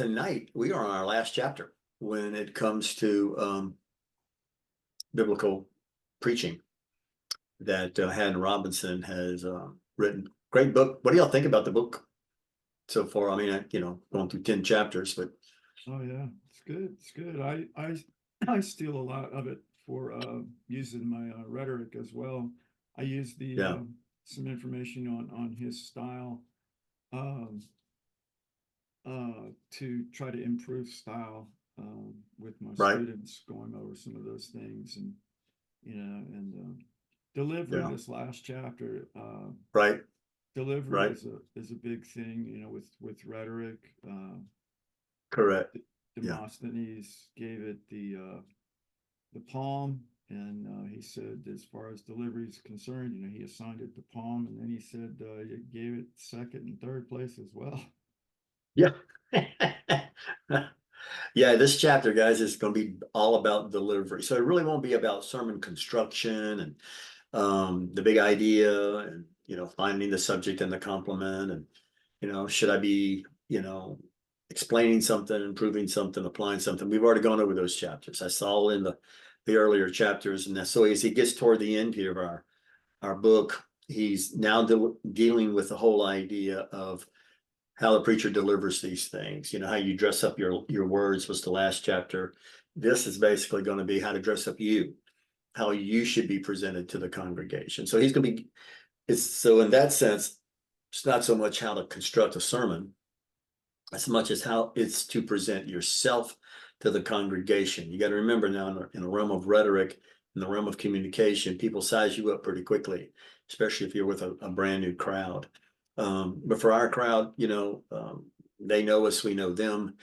tonight we are on our last chapter when it comes to biblical preaching that Haddon Robinson has written. Great book. What do y'all think about the book so far? I mean, going through 10 chapters, but Oh yeah, it's good. It's good. I steal a lot of it for using my rhetoric as well. I use the yeah, some information on his style um, to try to improve style with my right. students, going over some of those things and delivery. Yeah, This last chapter, right, delivery right. is a big thing. With rhetoric. Correct. Yeah, Demosthenes gave it the palm, and he said, as far as delivery is concerned, he assigned it the palm, and then he said he gave it second and third place as well. yeah. Yeah, this chapter, guys, is going to be all about delivery. So it really won't be about sermon construction and the big idea and, finding the subject and the complement and, should I be, explaining something, improving something, applying something. We've already gone over those chapters. I saw in the earlier chapters. And so as he gets toward the end here of our book, he's now dealing with the whole idea of how the preacher delivers these things. How you dress up your words was the last chapter. This is basically going to be how to dress up you, how you should be presented to the congregation. So he's going to be, so in that sense, it's not so much how to construct a sermon as much as how it's to present yourself to the congregation. You got to remember now, in the realm of rhetoric, in the realm of communication, people size you up pretty quickly, especially if you're with a brand new crowd. But for our crowd, they know us, we know them.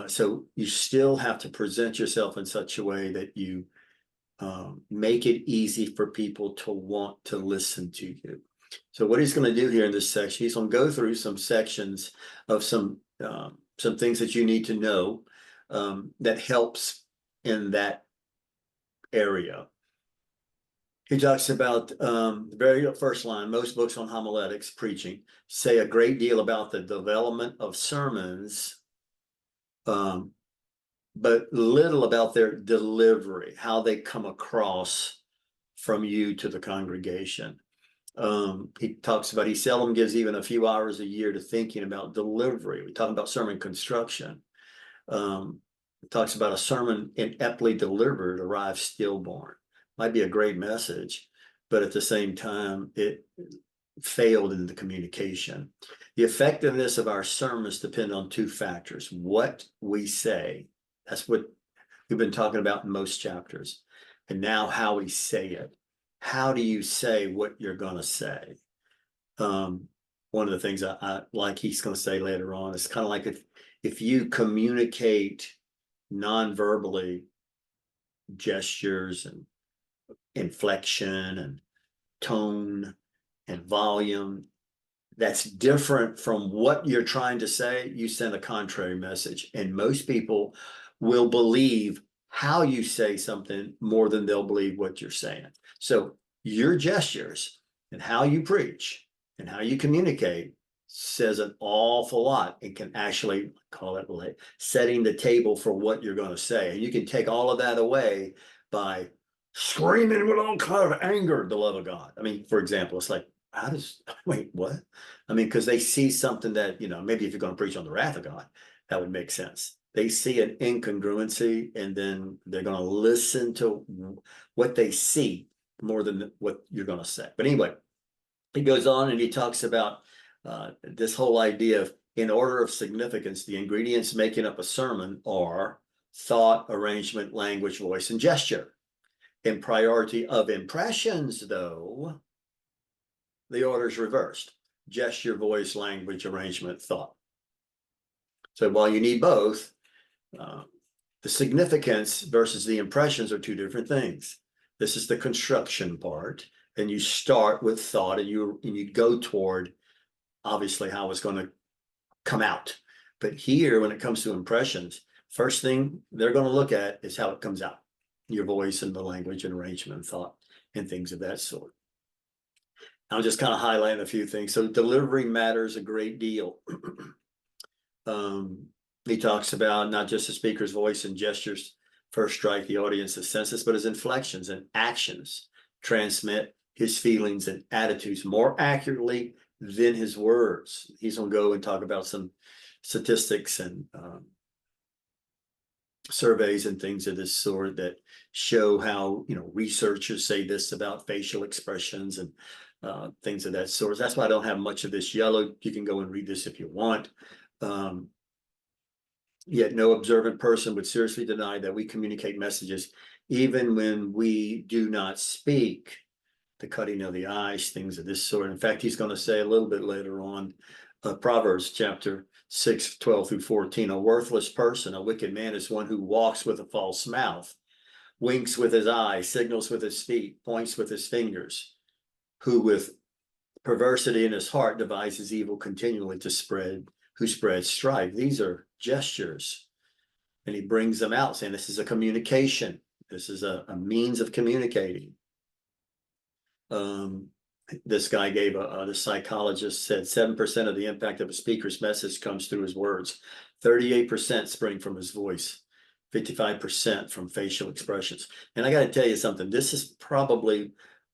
So you still have to present yourself in such a way that you make it easy for people to want to listen to you. So what he's going to do here in this section, he's going to go through some sections of some things that you need to know that helps in that area. He talks about the very first line. Most books on homiletics, preaching, say a great deal about the development of sermons, but little about their delivery, how they come across from you to the congregation. He talks about, he seldom gives even a few hours a year to thinking about delivery. We talk about sermon construction. He talks about a sermon ineptly delivered arrives stillborn. Might be a great message, but at the same time, it failed in the communication. The effectiveness of our sermons depend on two factors: what we say. That's what we've been talking about in most chapters. And now how we say it. How do you say what you're going to say? One of the things I like he's going to say later on is kind of like if you communicate non-verbally, gestures and inflection and tone and volume, that's different from what you're trying to say, you send a contrary message. And most people will believe how you say something more than they'll believe what you're saying. So your gestures and how you preach and how you communicate says an awful lot and can actually call it like setting the table for what you're going to say. And you can take all of that away by screaming with all kind of anger the love of God. I mean, for example, it's like, wait, what? I mean, because they see something that, maybe if you're going to preach on the wrath of God, that would make sense. They see an incongruency and then they're going to listen to what they see more than what you're going to say. But anyway, he goes on and he talks about this whole idea of, in order of significance, the ingredients making up a sermon are thought, arrangement, language, voice, and gesture. In priority of impressions, though, the order is reversed: gesture, voice, language, arrangement, thought. So while you need both, the significance versus the impressions are two different things. This is the construction part, and you start with thought and you go toward obviously how it's going to come out. But here, when it comes to impressions, first thing they're going to look at is how it comes out, your voice and the language and arrangement and thought and things of that sort. I'm just kind of highlighting a few things. So delivery matters a great deal. He talks about not just the speaker's voice and gestures first strike the audience's senses, but his inflections and actions transmit his feelings and attitudes more accurately than his words. He's going to go and talk about some statistics and surveys and things of this sort that show how, researchers say this about facial expressions and things of that sort. That's why I don't have much of this yellow. You can go and read this if you want. Yet no observant person would seriously deny that we communicate messages even when we do not speak. The cutting of the eyes, things of this sort. In fact, he's going to say a little bit later on, Proverbs chapter 6, 12 through 14, a worthless person, a wicked man is one who walks with a false mouth, winks with his eyes, signals with his feet, points with his fingers, who with perversity in his heart devises evil continually who spreads strife. These are gestures. And he brings them out saying this is a communication. This is a means of communicating. This guy gave the psychologist said 7% of the impact of a speaker's message comes through his words, 38% spring from his voice, 55% from facial expressions. And I got to tell you something, this is probably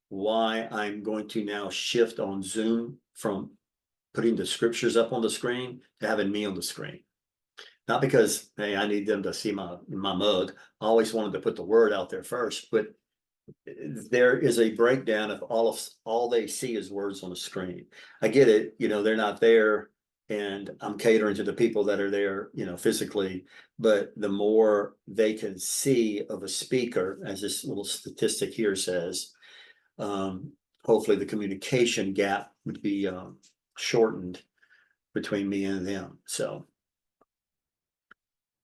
why I'm going to now shift on Zoom from putting the scriptures up on the screen to having me on the screen. Not because, hey, I need them to see my mug. I always wanted to put the word out there first, but there is a breakdown of all they see is words on the screen. I get it, they're not there, and I'm catering to the people that are there, physically, but the more they can see of a speaker, as this little statistic here says, hopefully the communication gap would be shortened between me and them. So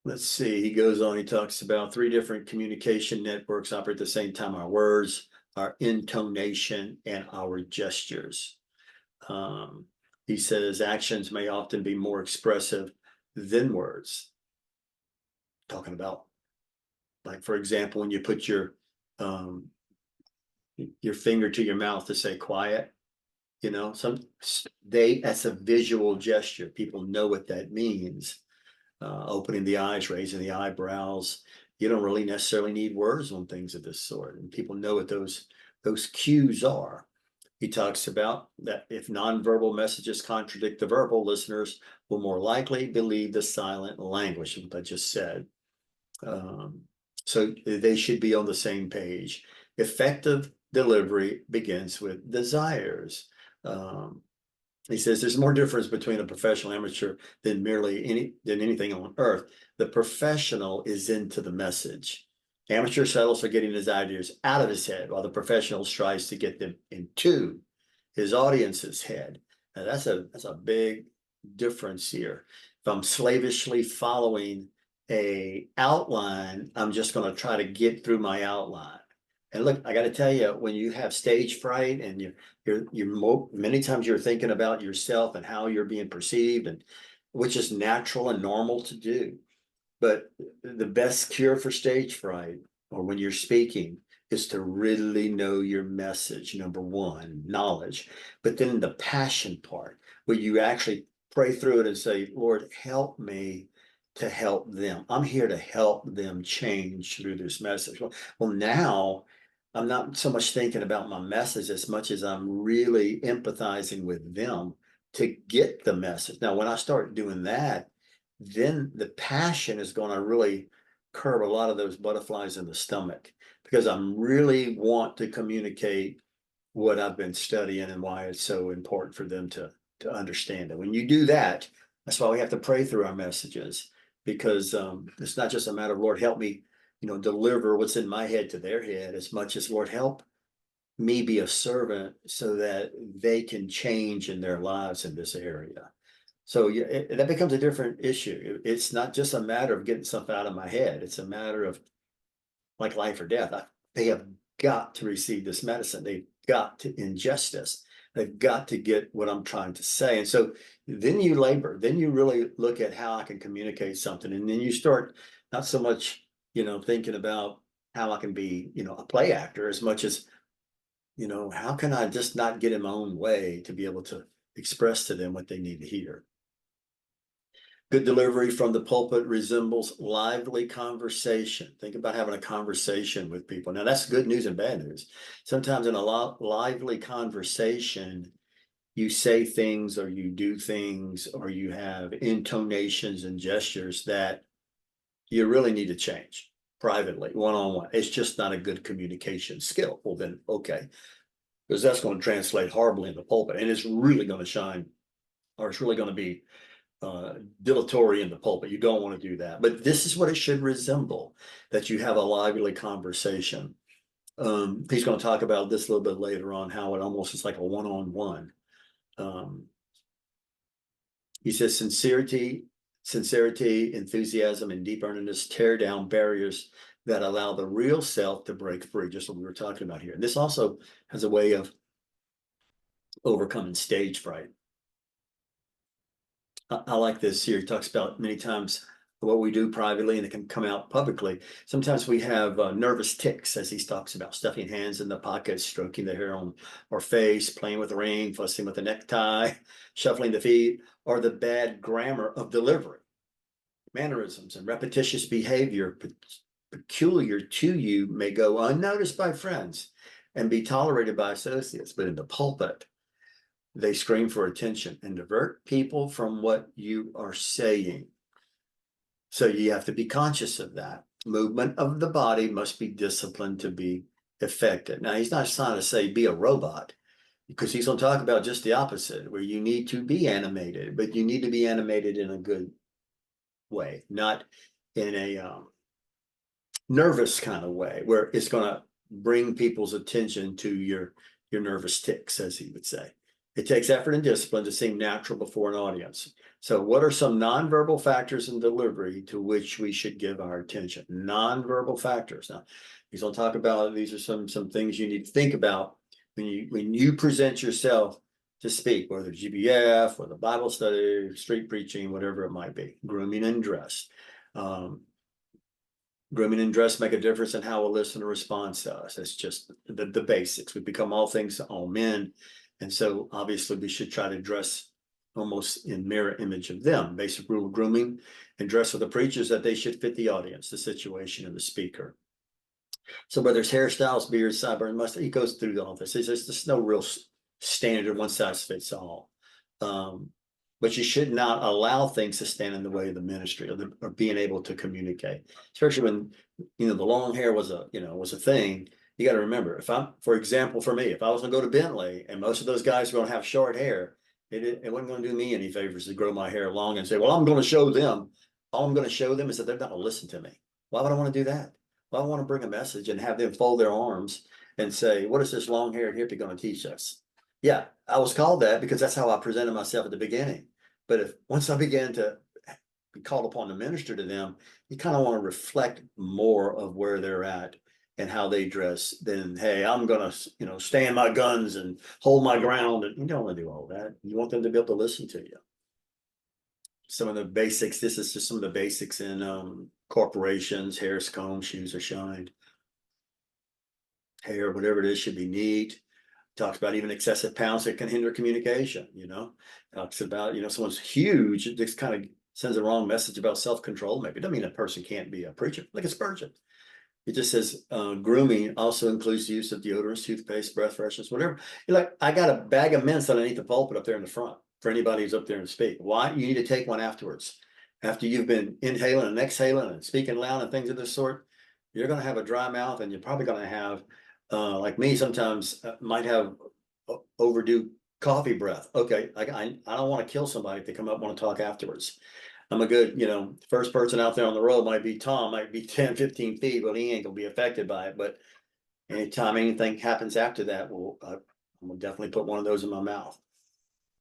let's see, he goes on, he talks about 3 different communication networks operate at the same time: our words, our intonation, and our gestures. He says actions may often be more expressive than words. Talking about, like, for example, when you put your finger to your mouth to say quiet, that's a visual gesture. People know what that means. Opening the eyes, raising the eyebrows. You don't really necessarily need words on things of this sort, and people know what those cues are. He talks about that if nonverbal messages contradict the verbal, listeners will more likely believe the silent language, what I just said. So they should be on the same page. Effective delivery begins with desires. He says there's more difference between a professional and amateur than anything on earth. The professional is into the message. Amateur settles for getting his ideas out of his head, while the professional tries to get them into his audience's head. Now that's a big difference here. If I'm slavishly following a outline, I'm just going to try to get through my outline. And look, I got to tell you, when you have stage fright and you're many times you're thinking about yourself and how you're being perceived, and which is natural and normal to do. But the best cure for stage fright, or when you're speaking, is to really know your message. Number one, knowledge, but then the passion part, where you actually pray through it and say, Lord, help me to help them. I'm here to help them change through this message. Well, now I'm not so much thinking about my message as much as I'm really empathizing with them to get the message. Now, when I start doing that, then the passion is going to really curb a lot of those butterflies in the stomach, because I'm really want to communicate what I've been studying and why it's so important for them to understand it. When you do that, that's why we have to pray through our messages, because it's not just a matter of, Lord, help me, deliver what's in my head to their head, as much as, Lord, help me be a servant so that they can change in their lives in this area. So that becomes a different issue. It's not just a matter of getting stuff out of my head. It's a matter of, like, life or death. They have got to receive this medicine. They've got to ingest this. They've got to get what I'm trying to say. And so then you labor, then you really look at how I can communicate something. And then you start not so much, thinking about how I can be, a play actor, as much as, how can I just not get in my own way to be able to express to them what they need to hear. Good delivery from the pulpit resembles lively conversation. Think about having a conversation with people. Now, that's good news and bad news. Sometimes in a lively conversation, you say things or you do things or you have intonations and gestures that you really need to change privately, one-on-one. It's just not a good communication skill. Well, then, okay, because that's going to translate horribly in the pulpit and it's really going to shine, or it's really going to be dilatory in the pulpit. You don't want to do that. But this is what it should resemble, that you have a lively conversation. He's going to talk about this a little bit later on, how it almost is like a one-on-one. He says sincerity, enthusiasm, and deep earnestness tear down barriers that allow the real self to break free, just what we were talking about here. And this also has a way of overcoming stage fright. I like this here. He talks about many times what we do privately and it can come out publicly. Sometimes we have nervous tics, as he talks about, stuffing hands in the pockets, stroking the hair on our face, playing with the ring, fussing with the necktie, shuffling the feet, or the bad grammar of delivery. Mannerisms and repetitious behavior peculiar to you may go unnoticed by friends and be tolerated by associates, but in the pulpit, they scream for attention and divert people from what you are saying. So you have to be conscious of that. Movement of the body must be disciplined to be effective. Now, he's not trying to say be a robot, because he's going to talk about just the opposite, where you need to be animated, but you need to be animated in a good way, not in a nervous kind of way, where it's going to bring people's attention to your nervous tics, as he would say. It takes effort and discipline to seem natural before an audience. So what are some nonverbal factors in delivery to which we should give our attention? Nonverbal factors. Now, he's going to talk about, these are some things you need to think about when you present yourself to speak, whether GBF or the Bible study, street preaching, whatever it might be. Grooming and dress. Grooming and dress make a difference in how a listener responds to us. It's just the basics. We become all things to all men. And so obviously we should try to dress almost in mirror image of them. Basic rule of grooming and dress for the preachers, that they should fit the audience, the situation, and the speaker. So whether it's hairstyles, beards, sideburns, mustache, he goes through all this. There's just no real standard, one size fits all. But you should not allow things to stand in the way of the ministry or being able to communicate, especially when, the long hair was a thing. You got to remember, for example, for me, if I was going to go to Bentley and most of those guys were going to have short hair, it wasn't going to do me any favors to grow my hair long and say, well, I'm going to show them. All I'm going to show them is that they're not going to listen to me. Why would I want to do that? Well, I want to bring a message and have them fold their arms and say, what is this long-haired hippie going to teach us? Yeah, I was called that because that's how I presented myself at the beginning. But if once I began to be called upon to minister to them, you kind of want to reflect more of where they're at and how they dress than, hey, I'm going to, stand my guns and hold my ground. And you don't want to do all that. You want them to be able to listen to you. Some of the basics, this is just some of the basics in corporations. Hair's combed, shoes are shined. Hair, whatever it is, should be neat. Talks about even excessive pounds that can hinder communication, talks about, someone's huge, it just kind of sends a wrong message about self-control. Maybe it doesn't mean a person can't be a preacher, like a Spurgeon. It just says grooming also includes the use of deodorants, toothpaste, breath fresheners, whatever. You're like, I got a bag of mints underneath the pulpit up there in the front for anybody who's up there and speak. Why? You need to take one afterwards. After you've been inhaling and exhaling and speaking loud and things of this sort, you're going to have a dry mouth, and you're probably going to have, like me, sometimes might have overdue coffee breath. Okay, I don't want to kill somebody if they come up and want to talk afterwards. I'm a good, first person out there on the road might be Tom, might be 10, 15 feet, but he ain't gonna be affected by it. But anytime anything happens after that, I'm gonna definitely put one of those in my mouth.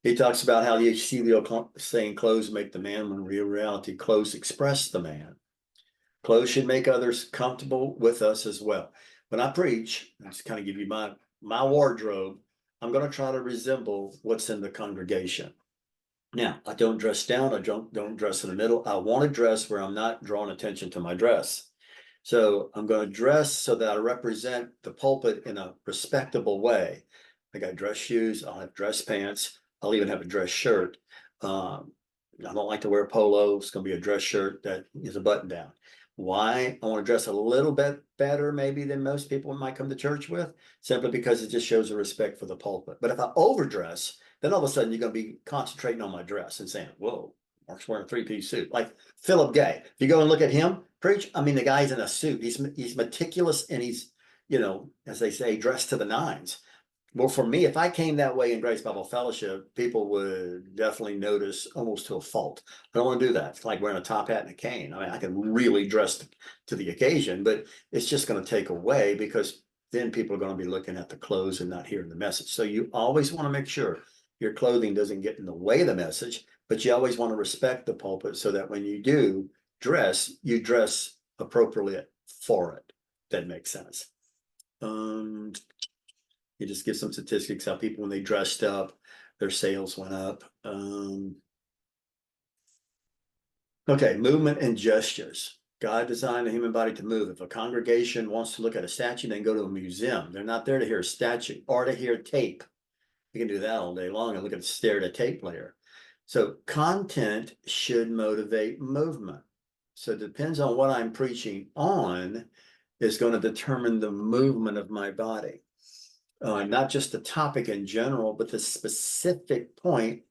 He talks about how the HCLO saying clothes make the man, when real reality clothes express the man. Clothes should make others comfortable with us as well. When I preach, I just kind of give you my wardrobe. I'm going to try to resemble what's in the congregation. Now, I don't dress down. I don't dress in the middle. I want to dress where I'm not drawing attention to my dress. So I'm going to dress so that I represent the pulpit in a respectable way. I got dress shoes. I'll have dress pants. I'll even have a dress shirt. I don't like to wear polo. It's gonna be a dress shirt that is a button down. Why? I want to dress a little bit better maybe than most people might come to church with, simply because it just shows a respect for the pulpit. But if I overdress, then all of a sudden you're gonna be concentrating on my dress and saying, whoa, Mark's wearing a three-piece suit. Like Philip Gay. If you go and look at him preach, I mean, the guy's in a suit. He's meticulous and he's, as they say, dressed to the nines. Well, for me, if I came that way in Grace Bible Fellowship, people would definitely notice almost to a fault. I don't want to do that. It's like wearing a top hat and a cane. I mean, I can really dress to the occasion, but it's just going to take away, because then people are going to be looking at the clothes and not hearing the message. So you always want to make sure your clothing doesn't get in the way of the message, but you always want to respect the pulpit so that when you do dress, you dress appropriately for it. That makes sense. You just give some statistics how people, when they dressed up, their sales went up. Okay, movement and gestures. God designed the human body to move. If a congregation wants to look at a statue, they can go to a museum. They're not there to hear a statue or to hear tape. You can do that all day long and look at stare at a tape player. So content should motivate movement. So it depends on what I'm preaching on is going to determine the movement of my body. Not just the topic in general, but the specific point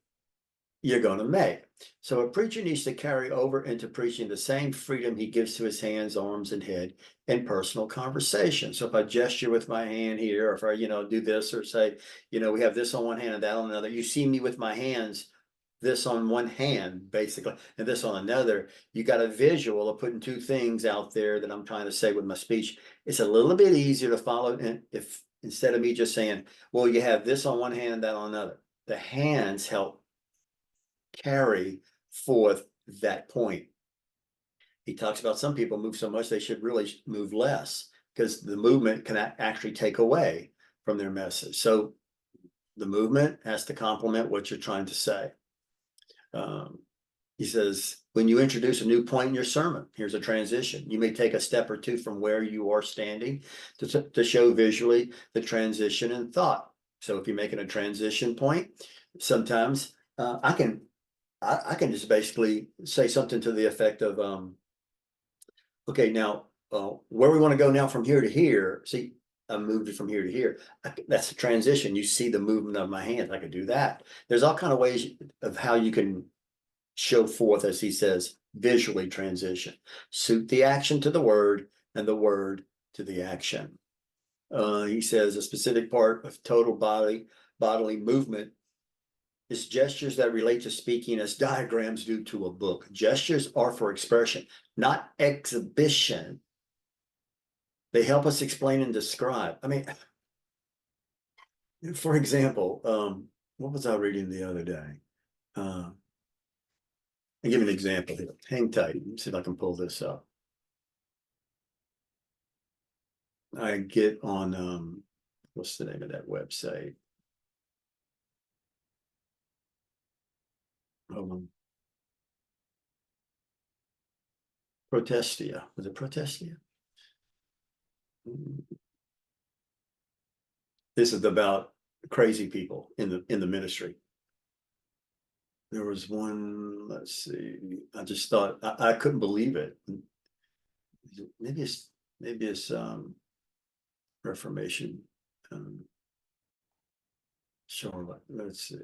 you're going to make. So a preacher needs to carry over into preaching the same freedom he gives to his hands, arms, and head in personal conversation. So if I gesture with my hand here, or if I, do this, or say, we have this on one hand and that on another, you see me with my hands, this on one hand, basically, and this on another, you got a visual of putting two things out there that I'm trying to say with my speech. It's a little bit easier to follow if instead of me just saying, well, you have this on one hand, that on another. The hands help carry forth that point. He talks about some people move so much they should really move less, because the movement can actually take away from their message. So the movement has to complement what you're trying to say. He says, when you introduce a new point in your sermon, here's a transition. You may take a step or two from where you are standing to show visually the transition in thought. So if you're making a transition point, sometimes I can just basically say something to the effect of, okay, now where we want to go now from here to here. See, I moved it from here to here. That's a transition. You see the movement of my hands. I could do that. There's all kind of ways of how you can show forth, as he says, visually transition. Suit the action to the word and the word to the action. He says a specific part of total bodily movement is gestures that relate to speaking as diagrams do to a book. Gestures are for expression, not exhibition. They help us explain and describe. I mean, for example, what was I reading the other day? I'll give you an example here. Hang tight. Let me see if I can pull this up. I get on, what's the name of that website? Protestia. Was it Protestia? This is about crazy people in the ministry. There was one, let's see, I just thought I couldn't believe it. Maybe it's Reformation. Charlotte, let's see.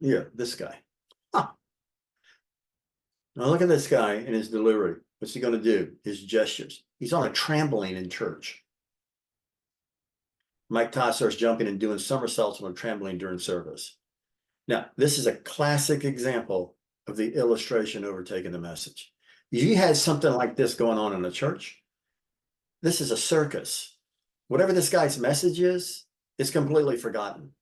Yeah, this guy. Huh. Now look at this guy and his delivery. What's he going to do? His gestures. He's on a trampoline in church. Mike Todd starts jumping and doing somersaults on a trampoline during service. Now, this is a classic example of the illustration overtaking the message. You had something like this going on in a church. This is a circus. Whatever this guy's message is, it's completely forgotten.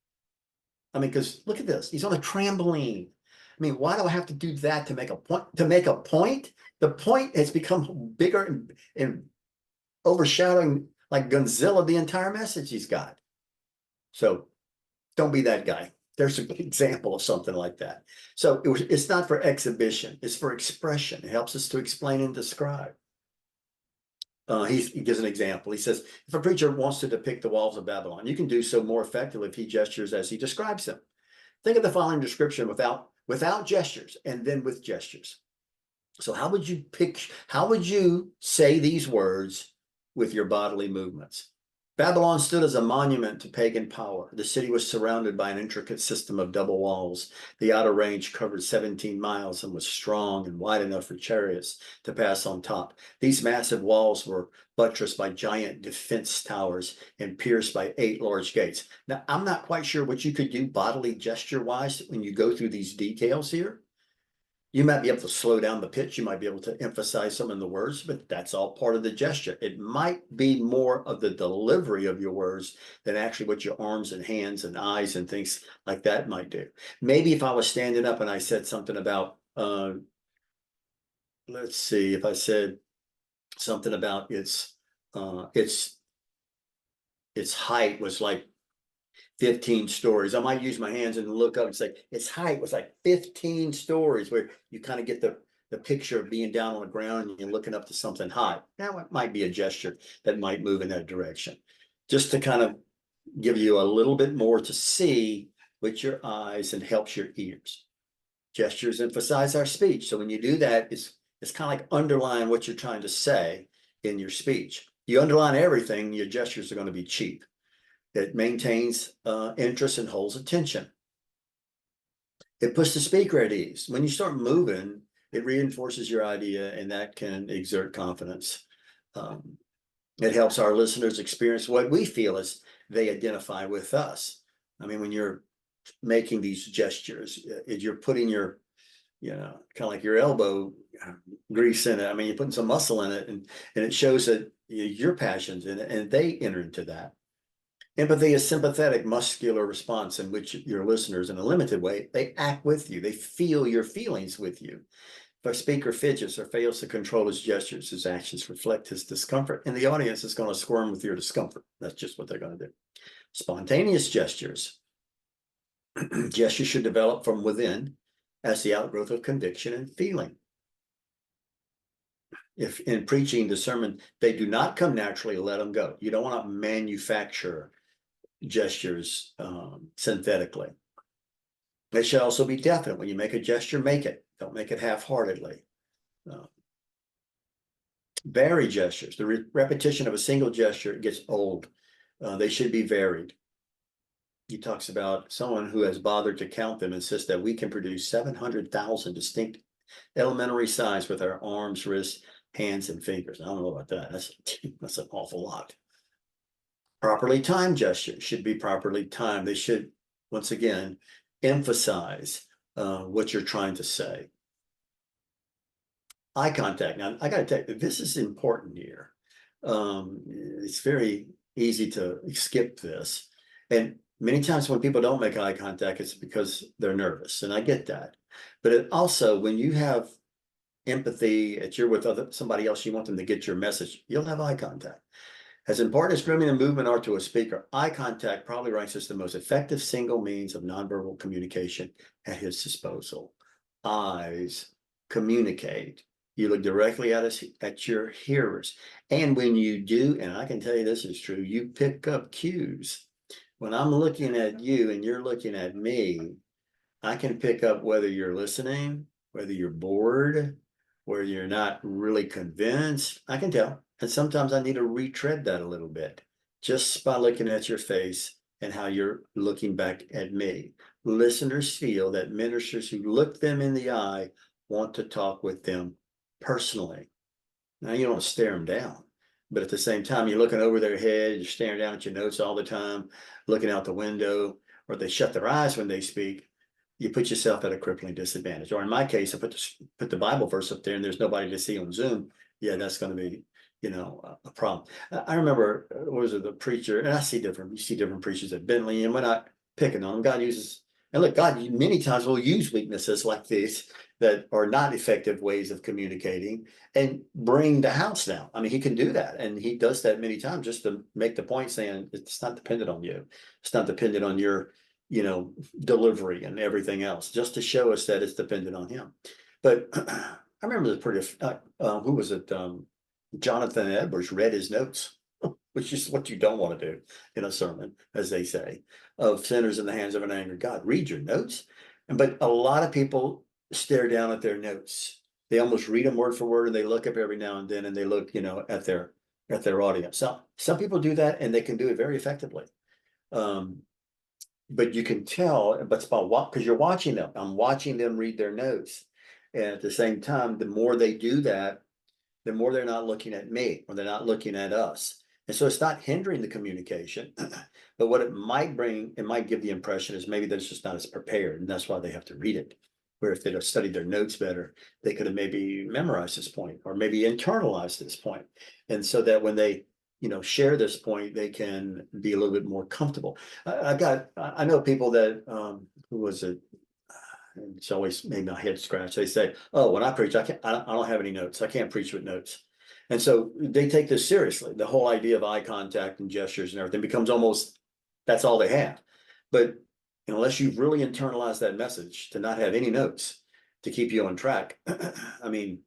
I mean, because look at this. He's on a trampoline. I mean, why do I have to do that to make a point? To make a point? The point has become bigger and overshadowing, like Godzilla, the entire message he's got. So don't be that guy. There's an example of something like that. So it's not for exhibition. It's for expression. It helps us to explain and describe. He gives an example. He says, if a preacher wants to depict the walls of Babylon, you can do so more effectively if he gestures as he describes them. Think of the following description without gestures and then with gestures. So how would you say these words with your bodily movements? Babylon stood as a monument to pagan power. The city was surrounded by an intricate system of double walls. The outer range covered 17 miles and was strong and wide enough for chariots to pass on top. These massive walls were buttressed by giant defense towers and pierced by 8 large gates. Now, I'm not quite sure what you could do bodily gesture-wise when you go through these details here. You might be able to slow down the pitch. You might be able to emphasize some of the words, but that's all part of the gesture. It might be more of the delivery of your words than actually what your arms and hands and eyes and things like that might do. Maybe if I was standing up and I said something about, let's see, if I said something about its height was like 15 stories. I might use my hands and look up and say its height was like 15 stories, where you kind of get the picture of being down on the ground and you're looking up to something high. Now it might be a gesture that might move in that direction, just to kind of give you a little bit more to see with your eyes and helps your ears. Gestures emphasize our speech. So when you do that, it's kind of like underline what you're trying to say in your speech. You underline everything, your gestures are going to be cheap. It maintains interest and holds attention. It puts the speaker at ease. When you start moving, it reinforces your idea, and that can exert confidence. It helps our listeners experience what we feel as they identify with us. I mean, when you're making these gestures, you're putting your, kind of like your elbow grease in it. I mean, you're putting some muscle in it, and it shows that your passions in it, and they enter into that. Empathy is sympathetic, muscular response in which your listeners, in a limited way, they act with you. They feel your feelings with you. If a speaker fidgets or fails to control his gestures, his actions reflect his discomfort, and the audience is going to squirm with your discomfort. That's just what they're going to do. Spontaneous gestures. Gestures should develop from within as the outgrowth of conviction and feeling. If in preaching the sermon, they do not come naturally, let them go. You don't want to manufacture gestures synthetically. They should also be definite. When you make a gesture, make it. Don't make it half-heartedly. Vary gestures. The repetition of a single gesture gets old. They should be varied. He talks about someone who has bothered to count them, insists that we can produce 700,000 distinct elementary signs with our arms, wrists, hands, and fingers. I don't know about that. That's an awful lot. Properly timed gestures should be properly timed. They should, once again, emphasize what you're trying to say. Eye contact. Now, I got to tell you, this is important here. It's very easy to skip this. And many times when people don't make eye contact, it's because they're nervous. And I get that. But it also, when you have empathy, you're with somebody else, you want them to get your message, you'll have eye contact. As important as grooming and movement are to a speaker, eye contact probably ranks as the most effective single means of nonverbal communication at his disposal. Eyes communicate. You look directly at your hearers. And when you do, and I can tell you this is true, you pick up cues. When I'm looking at you and you're looking at me, I can pick up whether you're listening, whether you're bored, whether you're not really convinced. I can tell. And sometimes I need to retread that a little bit just by looking at your face and how you're looking back at me. Listeners feel that ministers who look them in the eye want to talk with them personally. Now, you don't stare them down, but at the same time, you're looking over their head, you're staring down at your notes all the time, looking out the window, or they shut their eyes when they speak. You put yourself at a crippling disadvantage. Or in my case, I put the Bible verse up there and there's nobody to see on Zoom. Yeah, that's going to be, a problem. I remember, the preacher, and you see different preachers at Bentley, and we're not picking on them. God uses, and look, God many times will use weaknesses like this that are not effective ways of communicating and bring the house down. I mean, he can do that. And he does that many times just to make the point saying it's not dependent on you. It's not dependent on your delivery and everything else, just to show us that it's dependent on him. But I remember the who was it? Jonathan Edwards read his notes, which is what you don't want to do in a sermon, as they say, of sinners in the hands of an angry God. Read your notes. But a lot of people stare down at their notes. They almost read them word for word, and they look up every now and then, and they look, at their audience. So some people do that, and they can do it very effectively. But you can tell, but it's about what, because you're watching them. I'm watching them read their notes. And at the same time, the more they do that, the more they're not looking at me, or they're not looking at us. And so it's not hindering the communication, but what it might bring, it might give the impression is maybe they're just not as prepared, and that's why they have to read it. Where if they'd have studied their notes better, they could have maybe memorized this point, or maybe internalized this point. And so that when they, share this point, they can be a little bit more comfortable. I know people that, who was it? It's always made my head scratch. They say, "Oh, when I preach, I don't have any notes. I can't preach with notes." And so they take this seriously. The whole idea of eye contact and gestures and everything becomes almost, that's all they have. But unless you've really internalized that message to not have any notes to keep you on track, I mean,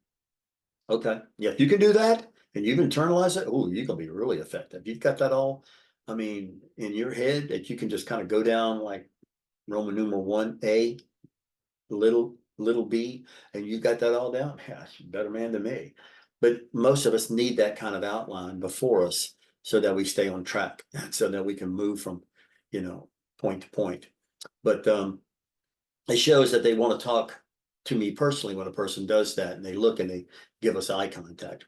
okay, yeah, if you can do that and you've internalized it, oh, you're gonna be really effective. You've got that all, I mean, in your head, that you can just kind of go down like Roman numeral 1A, little b, and you got that all down. Yeah, better man than me. But most of us need that kind of outline before us so that we stay on track, so that we can move from, point to point. But it shows that they want to talk to me personally when a person does that, and they look and they give us eye contact.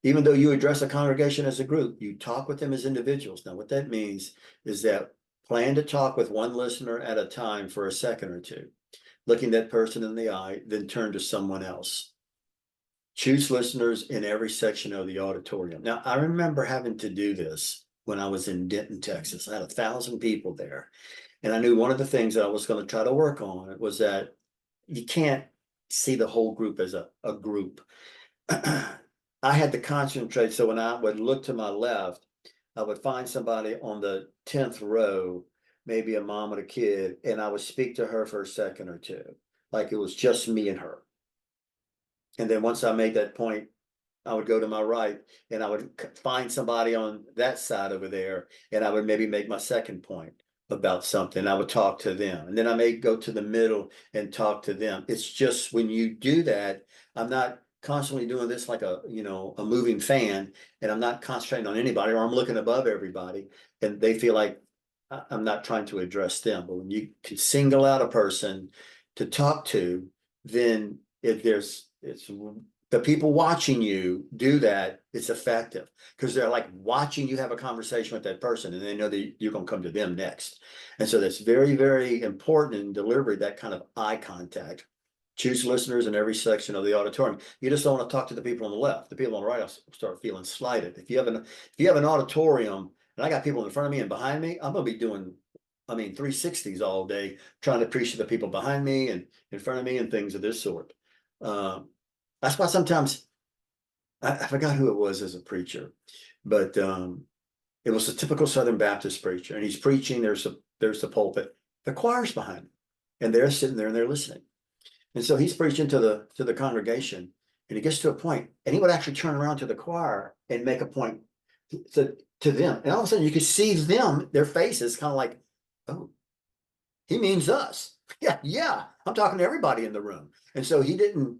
Even though you address a congregation as a group, you talk with them as individuals. Now, what that means is that plan to talk with one listener at a time for a second or two, looking that person in the eye, then turn to someone else. Choose listeners in every section of the auditorium. Now, I remember having to do this when I was in Denton, Texas. I had 1,000 people there. And I knew one of the things that I was going to try to work on was that you can't see the whole group as a group. I had to concentrate. So when I would look to my left, I would find somebody on the 10th row, maybe a mom and a kid, and I would speak to her for a second or two, like it was just me and her. And then once I made that point, I would go to my right and I would find somebody on that side over there, and I would maybe make my second point about something. I would talk to them, and then I may go to the middle and talk to them. It's just when you do that, I'm not constantly doing this like a moving fan, and I'm not concentrating on anybody, or I'm looking above everybody, and they feel like I'm not trying to address them. But when you can single out a person to talk to, then it's the people watching you do that, it's effective because they're like watching you have a conversation with that person, and they know that you're going to come to them next. And so that's very, very important in delivery, that kind of eye contact. Choose listeners in every section of the auditorium. You just don't want to talk to the people on the left. The people on the right will start feeling slighted. If you have an auditorium and I got people in front of me and behind me, I'm going to be doing 360s all day, trying to preach to the people behind me and in front of me and things of this sort. That's why sometimes I forgot who it was as a preacher, but it was a typical Southern Baptist preacher, and he's preaching. There's the pulpit, the choir's behind him, and they're sitting there and they're listening. And so he's preaching to the congregation, and he gets to a point, and he would actually turn around to the choir and make a point to them. And all of a sudden you could see them, their faces kind of like, oh, he means us. Yeah, I'm talking to everybody in the room. And so he didn't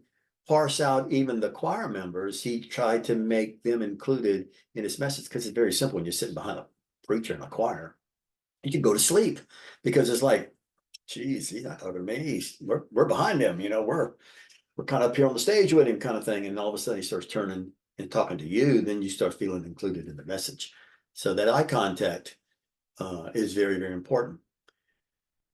parse out even the choir members. He tried to make them included in his message, because it's very simple. When you're sitting behind a preacher in a choir, you can go to sleep because it's like, geez, he's not talking to me. We're behind him, we're kind of up here on the stage with him, kind of thing. And all of a sudden he starts turning and talking to you, then you start feeling included in the message. So that eye contact is very, very important.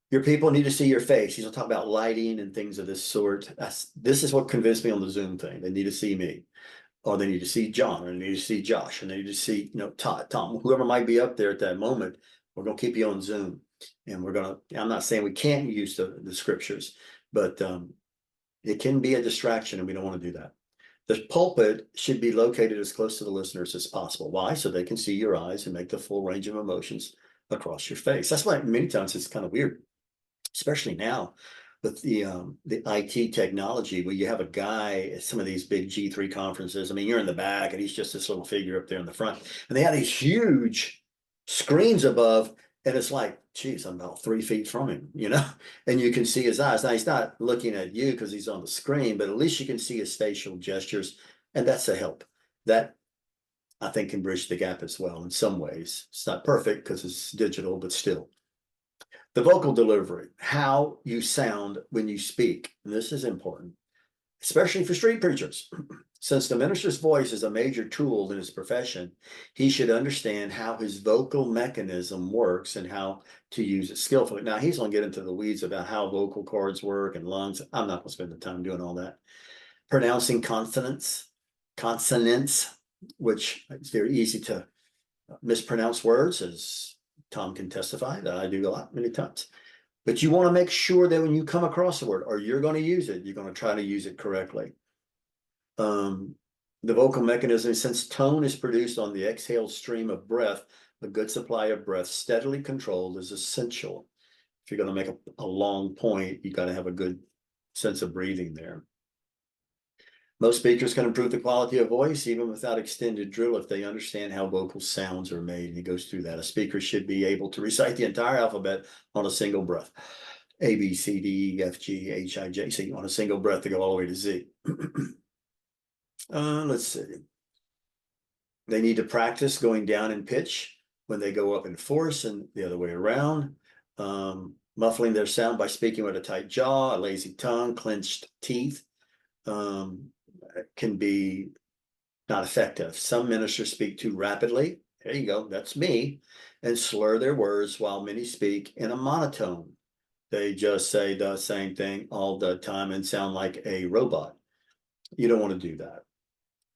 Your people need to see your face. He's gonna talk about lighting and things of this sort. This is what convinced me on the Zoom thing. They need to see me, or they need to see John, or they need to see Josh, and they need to see, Todd, Tom, whoever might be up there at that moment. We're gonna keep you on Zoom, and I'm not saying we can't use the scriptures, but it can be a distraction, and we don't want to do that. The pulpit should be located as close to the listeners as possible. Why? So they can see your eyes and make the full range of emotions across your face. That's why many times it's kind of weird, especially now With the IT technology, where you have a guy at some of these big G3 conferences. I mean, you're in the back and he's just this little figure up there in the front. And they have these huge screens above, and it's like, geez, I'm about 3 feet from him, you know, and you can see his eyes. Now he's not looking at you because he's on the screen, but at least you can see his facial gestures, and that's a help. That I think can bridge the gap as well in some ways. It's not perfect because it's digital, but still. The vocal delivery, how you sound when you speak. And this is important, especially for street preachers. Since the minister's voice is a major tool in his profession, he should understand how his vocal mechanism works and how to use it skillfully. Now, he's going to get into the weeds about how vocal cords work and lungs. I'm not going to spend the time doing all that. Pronouncing consonants, which is very easy to mispronounce words, as Tom can testify that I do a lot, many times. But you want to make sure that when you come across a word or you're going to use it, you're going to try to use it correctly. The vocal mechanism, since tone is produced on the exhaled stream of breath, a good supply of breath steadily controlled is essential. If you're going to make a long point, you got to have a good sense of breathing there. Most speakers can improve the quality of voice even without extended drill if they understand how vocal sounds are made. And he goes through that. A speaker should be able to recite the entire alphabet on a single breath. A, B, C, D, E, F, G, H, I, J, C on a single breath to go all the way to Z. Let's see. They need to practice going down in pitch when they go up in force and the other way around. Muffling their sound by speaking with a tight jaw, a lazy tongue, clenched teeth. Can be not effective. Some ministers speak too rapidly. There you go, that's me, and slur their words, while many speak in a monotone. They just say the same thing all the time and sound like a robot. You don't want to do that.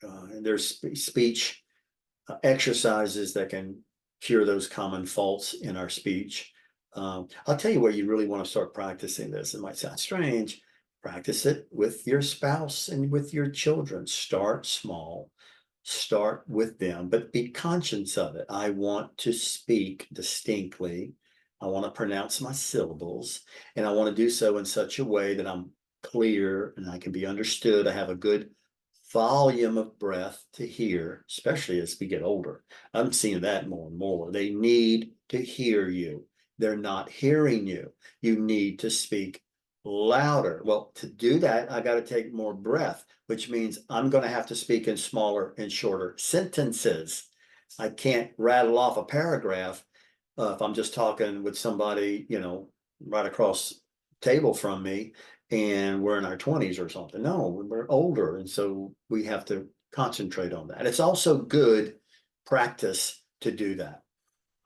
And there's speech exercises that can cure those common faults in our speech. I'll tell you where you really want to start practicing this. It might sound strange. Practice it with your spouse and with your children. Start small, start with them, but be conscious of it. I want to speak distinctly. I want to pronounce my syllables, and I want to do so in such a way that I'm clear and I can be understood. I have a good volume of breath to hear, especially as we get older. I'm seeing that more and more. They need to hear you. They're not hearing you. You need to speak louder. Well, to do that, I got to take more breath, which means I'm going to have to speak in smaller and shorter sentences. I can't rattle off a paragraph if I'm just talking with somebody, you know, right across the table from me, and we're in our 20s or something. No, we're older, and so we have to concentrate on that. It's also good practice to do that.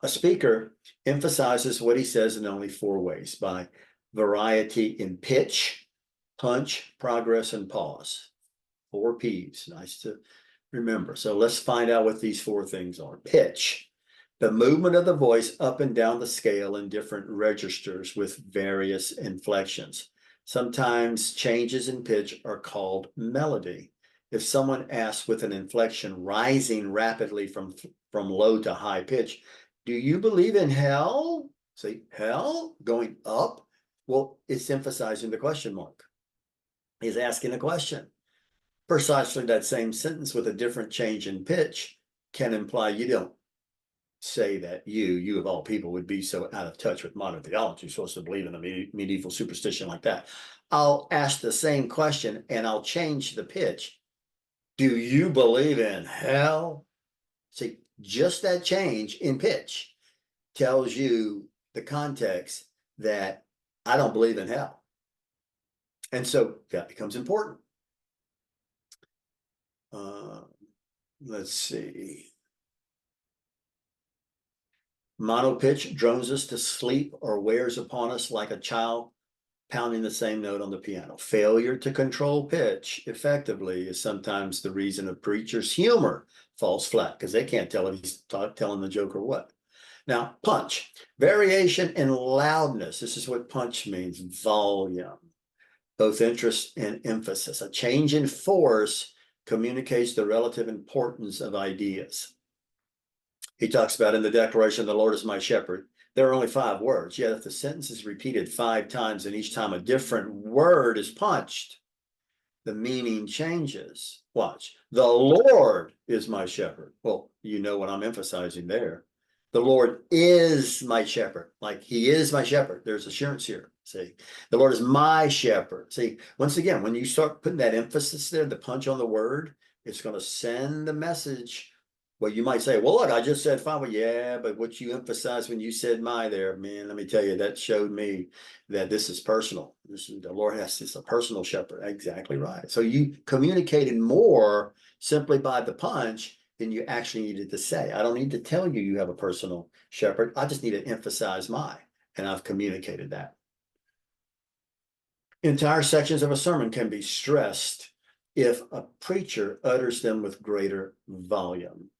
A speaker emphasizes what he says in only 4 ways: by variety in pitch, punch, progress, and pause. 4 P's. Nice to remember. So let's find out what these 4 things are. Pitch, the movement of the voice up and down the scale in different registers with various inflections. Sometimes changes in pitch are called melody. If someone asks with an inflection rising rapidly from low to high pitch, do you believe in hell? See, hell going up? Well, it's emphasizing the question mark. He's asking a question. Precisely that same sentence with a different change in pitch can imply you don't say that you of all people would be so out of touch with modern theology, supposed to believe in a medieval superstition like that. I'll ask the same question and I'll change the pitch. Do you believe in hell? See, just that change in pitch tells you the context that I don't believe in hell. And so that becomes important. Let's see. Monopitch drones us to sleep or wears upon us like a child pounding the same note on the piano. Failure to control pitch effectively is sometimes the reason a preacher's humor falls flat, because they can't tell if he's telling the joke or what. Now, punch, variation in loudness. This is what punch means: volume, both interest and emphasis. A change in force communicates the relative importance of ideas. He talks about in the declaration, the Lord is my shepherd. there are only 5 words. Yet if the sentence is repeated 5 times and each time a different word is punched, the meaning changes. Watch. The Lord is my shepherd. Well, you know what I'm emphasizing there. The Lord is my shepherd. Like he is my shepherd. There's assurance here. See, the Lord is my shepherd. See, once again, when you start putting that emphasis there, the punch on the word, it's going to send the message. Well, you might say, well, look, I just said fine. Well, yeah, but what you emphasized when you said my there, man, let me tell you, that showed me that this is personal. This is the Lord has this a personal shepherd. Exactly right. So you communicated more simply by the punch than you actually needed to say. I don't need to tell you you have a personal shepherd. I just need to emphasize my, and I've communicated that. Entire sections of a sermon can be stressed if a preacher utters them with greater volume.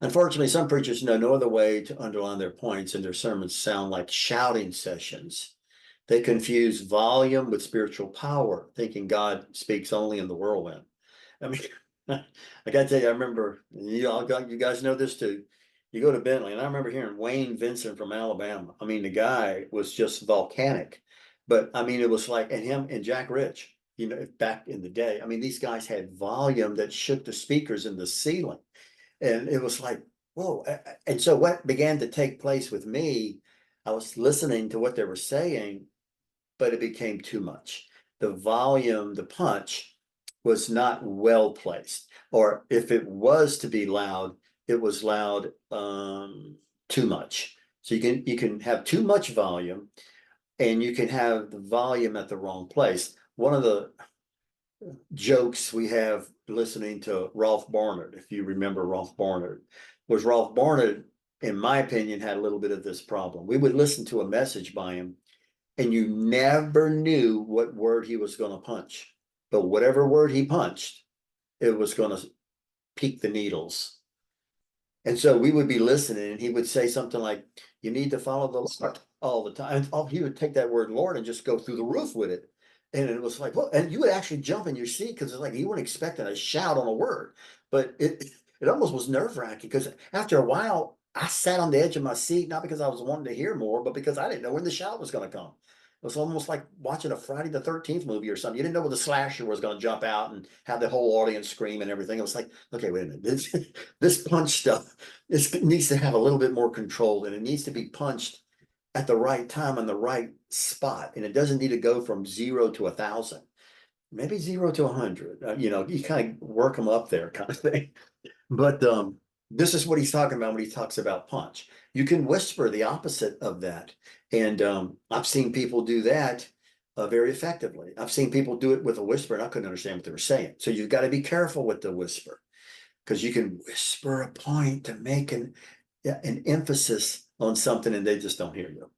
Unfortunately, some preachers know no other way to underline their points, and their sermons sound like shouting sessions. They confuse volume with spiritual power, thinking God speaks only in the whirlwind. I mean, I gotta tell you, I remember, you guys know this too. You go to Bentley, and I remember hearing Wayne Vincent from Alabama. I mean, the guy was just volcanic. But I mean, it was like, and him and Jack Rich, back in the day, I mean, these guys had volume that shook the speakers in the ceiling. And it was like, whoa. And so what began to take place with me, I was listening to what they were saying, but it became too much. The volume, the punch was not well placed. Or if it was to be loud, it was loud too much. So you can have too much volume, and you can have the volume at the wrong place. One of the jokes we have listening to Rolf Barnard, if you remember Rolf Barnard, was Rolf Barnard, in my opinion, had a little bit of this problem. We would listen to a message by him, and you never knew what word he was going to punch. But whatever word he punched, it was going to pique the needles. And so we would be listening, and he would say something like, you need to follow the Lord all the time. And he would take that word Lord and just go through the roof with it. And it was like, well, and you would actually jump in your seat because it's like you weren't expecting a shout on a word. But it almost was nerve-wracking because after a while, I sat on the edge of my seat, not because I was wanting to hear more, but because I didn't know when the shout was going to come. It was almost like watching a Friday the 13th movie or something. You didn't know when the slasher was going to jump out and have the whole audience scream and everything. It was like, okay, wait a minute. This punch stuff, this needs to have a little bit more control, and it needs to be punched at the right time in the right spot. And it doesn't need to go from 0 to 1,000, maybe 0 to 100. You kind of work them up there kind of thing. But this is what he's talking about when he talks about punch. You can whisper the opposite of that. And I've seen people do that very effectively. I've seen people do it with a whisper, and I couldn't understand what they were saying. So you've got to be careful with the whisper, because you can whisper a point to make an emphasis on something, and they just don't hear you.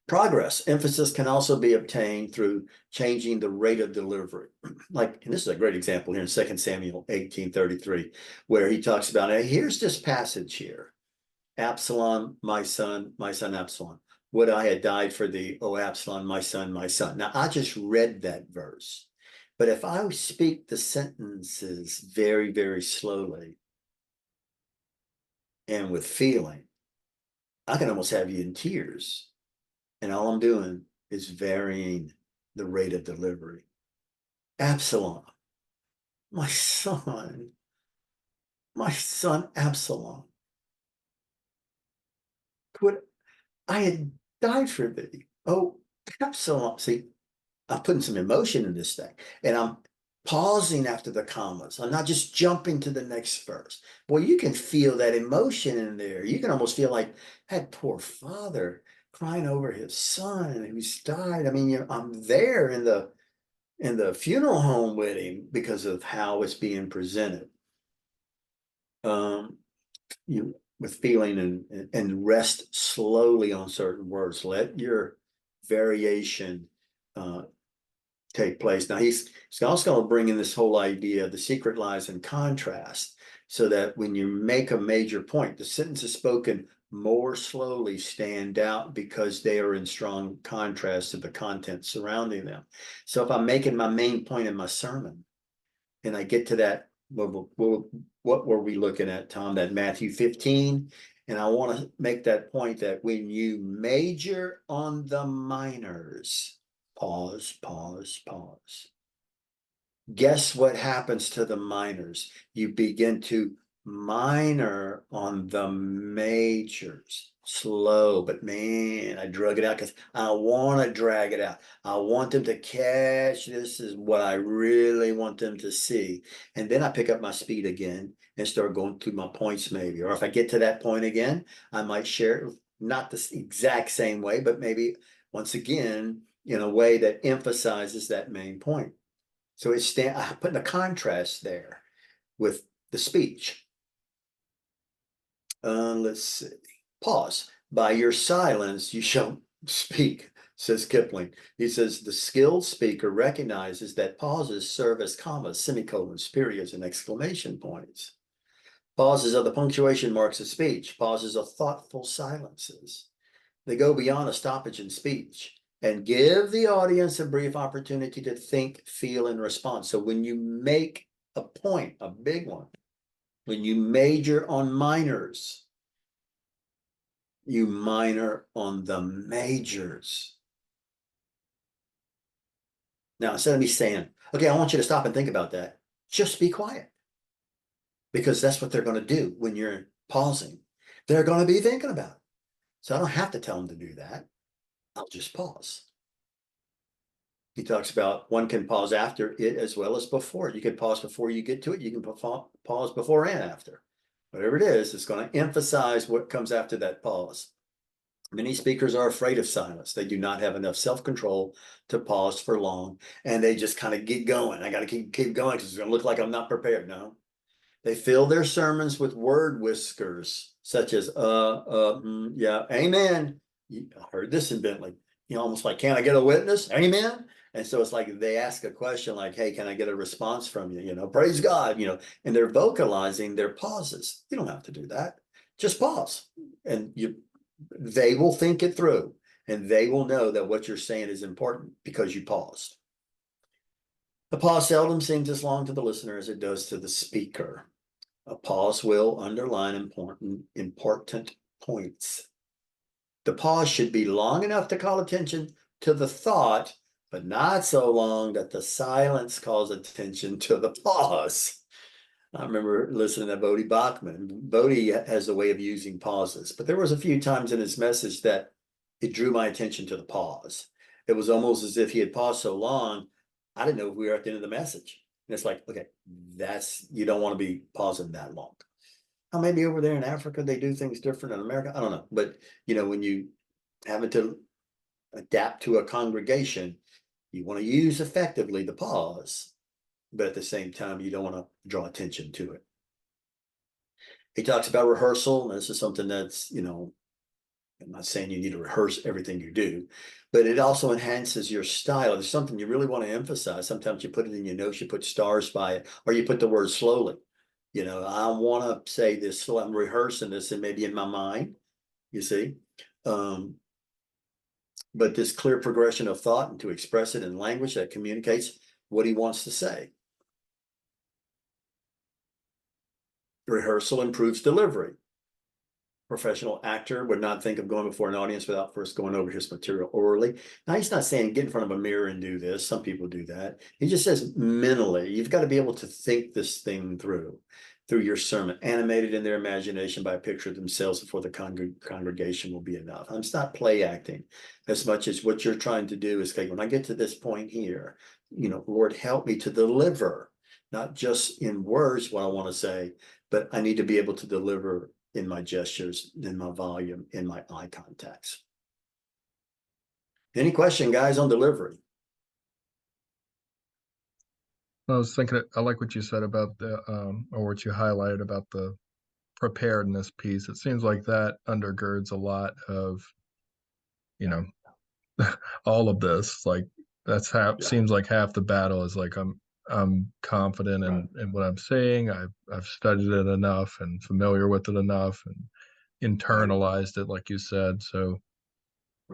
Progress, emphasis can also be obtained through changing the rate of delivery. Like, and this is a great example here in 2 Samuel 18:33, where he talks about, here's this passage here. Absalom, my son Absalom, would I had died for thee, O Absalom, my son, my son. Now, I just read that verse, but if I speak the sentences very, very slowly and with feeling, I can almost have you in tears. And all I'm doing is varying the rate of delivery. Absalom, my son Absalom, could I had died for thee, oh Absalom. See, I'm putting some emotion in this thing, and I'm pausing after the commas. I'm not just jumping to the next verse. Boy, you can feel that emotion in there. You can almost feel like that poor father crying over his son who's died. I mean, I'm there in the funeral home with him because of how it's being presented. You with feeling and rest slowly on certain words. Let your variation take place. Now he's also going to bring in this whole idea, the secret lies in contrast, so that when you make a major point, the sentences spoken more slowly stand out because they are in strong contrast to the content surrounding them. So if I'm making my main point in my sermon and I get to that, what were we looking at, Tom? That Matthew 15, And I want to make that point that when you major on the minors, pause, pause, pause. Guess what happens to the minors? You begin to minor on the majors. Slow, but man, I drug it out because I want to drag it out. I want them to catch this is what I really want them to see. And then I pick up my speed again and start going through my points maybe. Or if I get to that point again, I might share it not the exact same way, but maybe once again in a way that emphasizes that main point. So I'm putting a contrast there with the speech. Let's see. Pause. By your silence, you shall speak, says Kipling. He says the skilled speaker recognizes that pauses serve as commas, semicolons, periods, and exclamation points. Pauses are the punctuation marks of speech. Pauses are thoughtful silences. They go beyond a stoppage in speech and give the audience a brief opportunity to think, feel, and respond. So when you make a point, a big one, when you major on minors, you minor on the majors. Now, instead of me saying, okay, I want you to stop and think about that, just be quiet. Because that's what they're going to do when you're pausing. They're going to be thinking about it. So I don't have to tell them to do that. I'll just pause. He talks about one can pause after it as well as before. You can pause before you get to it. You can pause before and after. Whatever it is, it's going to emphasize what comes after that pause. Many speakers are afraid of silence. They do not have enough self-control to pause for long, and they just kind of get going. I got to keep going because it's going to look like I'm not prepared. No. They fill their sermons with word whiskers, such as, yeah, amen. I heard this in Bentley, almost like, can I get a witness? Amen. And so it's like they ask a question like, hey, can I get a response from you? Praise God, and they're vocalizing their pauses. You don't have to do that. Just pause. And they will think it through and they will know that what you're saying is important because you paused. The pause seldom seems as long to the listener as it does to the speaker. A pause will underline important points. The pause should be long enough to call attention to the thought, but not so long that the silence calls attention to the pause. I remember listening to Bodie Bachman. Bodie has a way of using pauses, but there was a few times in his message that it drew my attention to the pause. It was almost as if he had paused so long, I didn't know if we were at the end of the message. And it's like, okay, you don't want to be pausing that long. Now, maybe over there in Africa, they do things different in America. I don't know. But, when you having to adapt to a congregation, you want to use effectively the pause, but at the same time, you don't want to draw attention to it. He talks about rehearsal. And this is something that's, I'm not saying you need to rehearse everything you do, but it also enhances your style. If there's something you really want to emphasize, sometimes you put it in your notes, you put stars by it, or you put the word slowly. I want to say this, so I'm rehearsing this and maybe in my mind, you see. But this clear progression of thought and to express it in language that communicates what he wants to say. Rehearsal improves delivery. Professional actor would not think of going before an audience without first going over his material orally. Now, he's not saying get in front of a mirror and do this. Some people do that. He just says mentally, you've got to be able to think this thing through your sermon, animated in their imagination by a picture of themselves before the congregation will be enough. It's not play acting as much as what you're trying to do is, okay, when I get to this point here, Lord, help me to deliver, not just in words what I want to say, but I need to be able to deliver in my gestures, in my volume, in my eye contacts. Any question, guys, on delivery? I was thinking, I like what you said about or what you highlighted about the preparedness piece. It seems like that undergirds a lot of, all of this. Like seems like half the battle is like I'm confident in what I'm saying. I've studied it enough and familiar with it enough and internalized it, like you said. So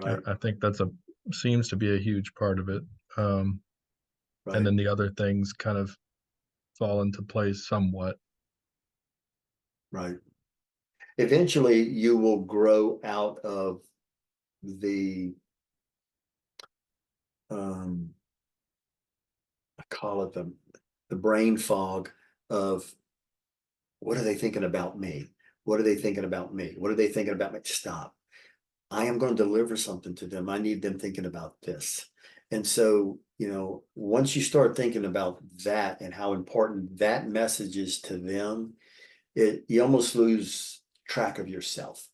I think seems to be a huge part of it. And then the other things kind of fall into place somewhat. Right. eventually you will grow out of the, I call it the brain fog of, what are they thinking about me? What are they thinking about me? What are they thinking about me? Stop. I am going to deliver something to them. I need them thinking about this. And so, once you start thinking about that and how important that message is to them, you almost lose track of yourself,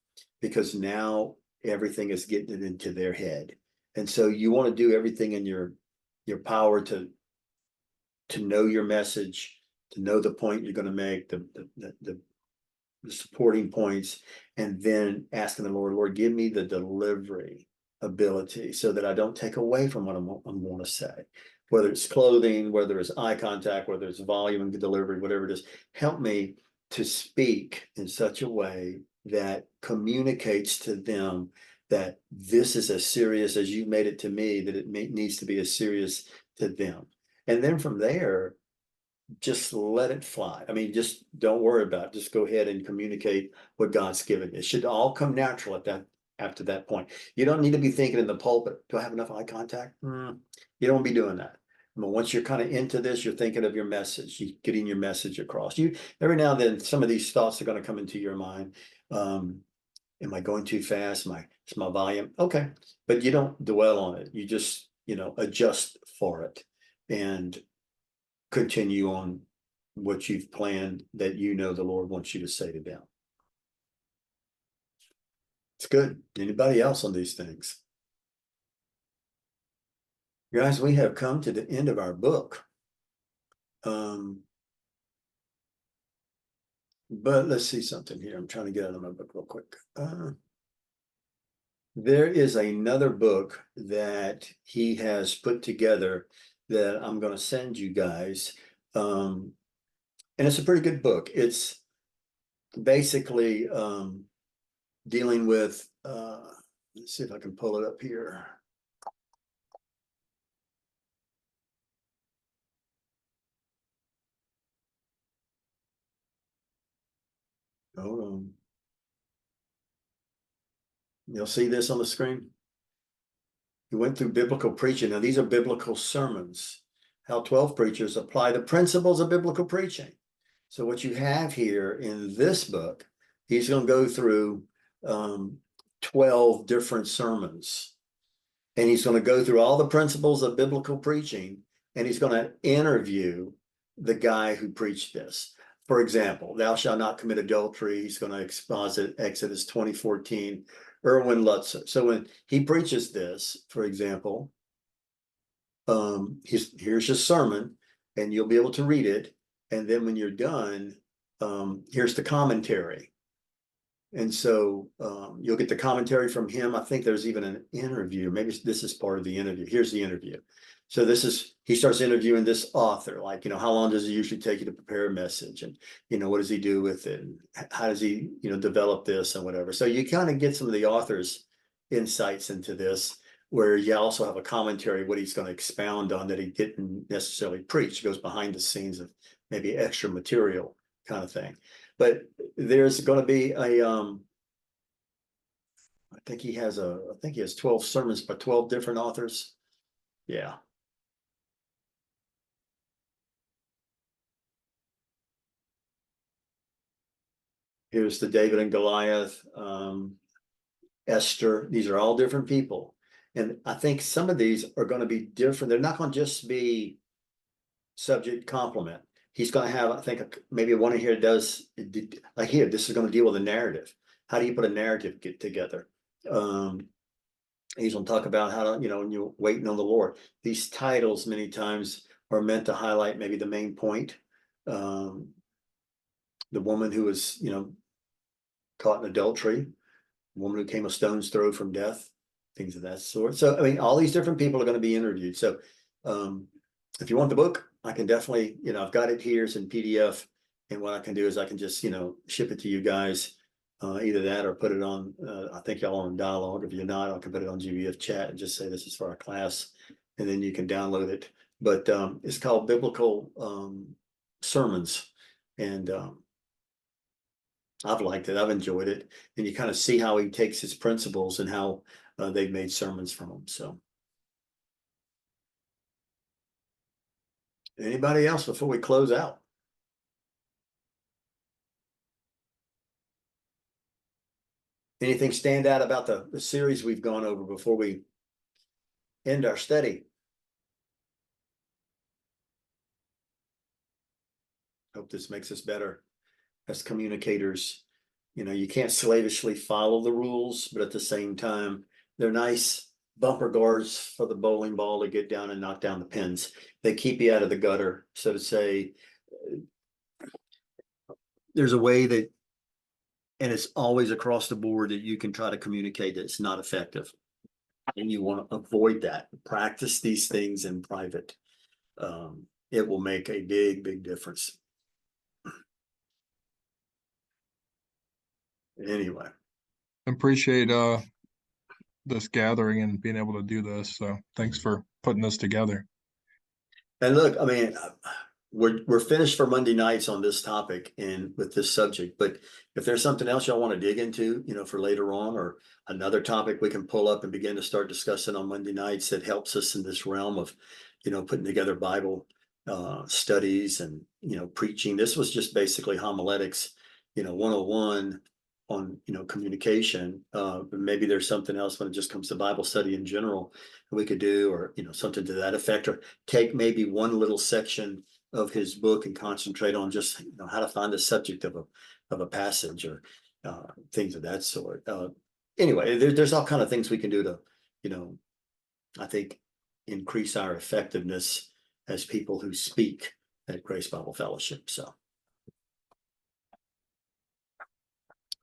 because now everything is getting it into their head. And so you want to do everything in your power to know your message, to know the point you're going to make, the supporting points, and then asking the Lord, give me the delivery ability so that I don't take away from what I want to say, whether it's clothing, whether it's eye contact, whether it's volume and delivery, whatever it is. Help me to speak in such a way that communicates to them that this is as serious as you made it to me, that it needs to be as serious to them. And then from there, just let it fly. I mean, just don't worry about it. Just go ahead and communicate what God's given you. It should all come natural after that point. You don't need to be thinking in the pulpit, do I have enough eye contact? You don't want to be doing that. But once you're kind of into this, you're thinking of your message, you're getting your message across. Every now and then, some of these thoughts are going to come into your mind. Am I going too fast? Is my volume okay? But you don't dwell on it. You just, adjust for it and continue on what you've planned, that the Lord wants you to say to them. It's good. Anybody else on these things? Guys, we have come to the end of our book. But let's see something here. I'm trying to get out of my book real quick. There is another book that he has put together that I'm going to send you guys. And it's a pretty good book. It's basically dealing with, let's see if I can pull it up here. Hold on. You'll see this on the screen. He went through biblical preaching. Now, these are biblical sermons, how 12 preachers apply the principles of biblical preaching. So what you have here in this book, he's going to go through 12 different sermons. And he's going to go through all the principles of biblical preaching, and he's going to interview the guy who preached this. For example, thou shalt not commit adultery. He's going to exposit Exodus 20:14, Erwin Lutzer. So when he preaches this, for example, here's his sermon, and you'll be able to read it. And then when you're done, here's the commentary. And so you'll get the commentary from him. I think there's even an interview. Maybe this is part of the interview. Here's the interview. So he starts interviewing this author, like, how long does it usually take you to prepare a message? And, what does he do with it? And how does he, develop this and whatever. So you kind of get some of the author's insights into this, where you also have a commentary, what he's going to expound on that he didn't necessarily preach. It goes behind the scenes of maybe extra material kind of thing. But there's going to be I think he has 12 sermons by 12 different authors. Yeah. Here's the David and Goliath, Esther. These are all different people. And I think some of these are going to be different. They're not going to just be subject complement. He's going to have, I think, maybe one in here does, like here, this is going to deal with a narrative. How do you put a narrative together? He's going to talk about how to, when you're waiting on the Lord. These titles many times are meant to highlight maybe the main point. The woman who was, caught in adultery, the woman who came a stone's throw from death, things of that sort. So, I mean, all these different people are going to be interviewed. So if you want the book, I can definitely, I've got it here. It's in PDF. And what I can do is I can just, ship it to you guys. Either that or put it on, I think y'all on Dialogue. If you're not, I can put it on GBF chat and just say this is for our class, and then you can download it. But it's called Biblical Sermons. And I've liked it. I've enjoyed it. And you kind of see how he takes his principles and how they've made sermons from them. So anybody else before we close out? Anything stand out about the series we've gone over before we end our study? Hope this makes us better as communicators. You know, you can't slavishly follow the rules, but at the same time, they're nice bumper guards for the bowling ball to get down and knock down the pins. They keep you out of the gutter, so to say. There's a way that, and it's always across the board, that you can try to communicate that it's not effective. And you want to avoid that. Practice these things in private. It will make a big, big difference. Anyway. Appreciate this gathering and being able to do this. So thanks for putting this together. And look, I mean, we're finished for Monday nights on this topic and with this subject, but if there's something else y'all want to dig into, you know, for later on, or another topic we can pull up and begin to start discussing on Monday nights that helps us in this realm of, you know, putting together Bible studies and, you know, preaching. This was just basically homiletics, you know, 101 on, you know, communication. But maybe there's something else when it just comes to Bible study in general we could do, or, you know, something to that effect, or take maybe one little section of his book and concentrate on just, you know, how to find the subject of a passage, or things of that sort. Anyway, there's all kind of things we can do to, you know, I think increase our effectiveness as people who speak at Grace Bible Fellowship. So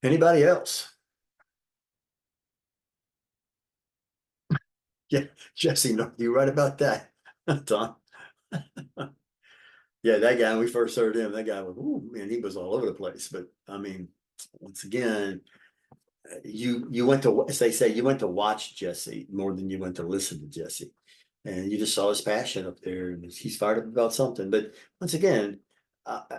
anybody else? Yeah, Jesse, no, you right about that, Tom. Yeah, that guy, when we first heard him, that guy was, ooh, man, he was all over the place. But I mean, once again, you went to, as they say, you went to watch Jesse more than you went to listen to Jesse. And you just saw his passion up there, and he's fired up about something. But once again,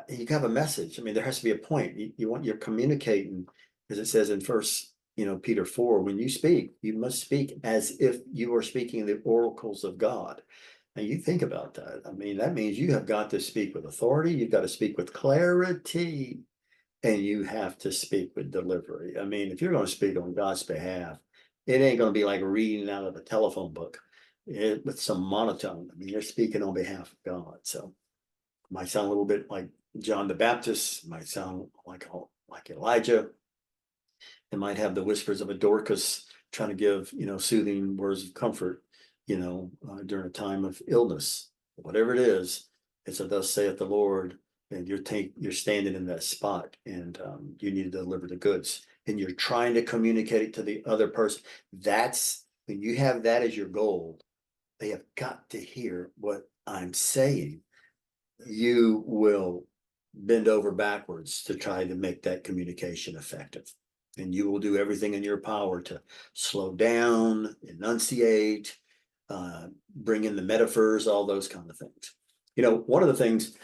you have a message. I mean, there has to be a point. You're communicating, as it says in First, you know, Peter 4. When you speak, you must speak as if you are speaking the oracles of God. And you think about that. I mean, that means you have got to speak with authority. You've got to speak with clarity, and you have to speak with delivery. I mean, if you're going to speak on God's behalf, it ain't going to be like reading out of a telephone book with some monotone. I mean, you're speaking on behalf of God. So it might sound a little bit like John the Baptist, might sound like Elijah. It might have the whispers of a Dorcas trying to give, you know, soothing words of comfort, you know, during a time of illness. Whatever it is, it's a thus saith the Lord, and you're standing in that spot, and you need to deliver the goods, and you're trying to communicate it to the other person. That's when you have that as your goal. They have got to hear what I'm saying. You will bend over backwards to try to make that communication effective. And you will do everything in your power to slow down, enunciate, bring in the metaphors, all those kind of things. You know, one of the things,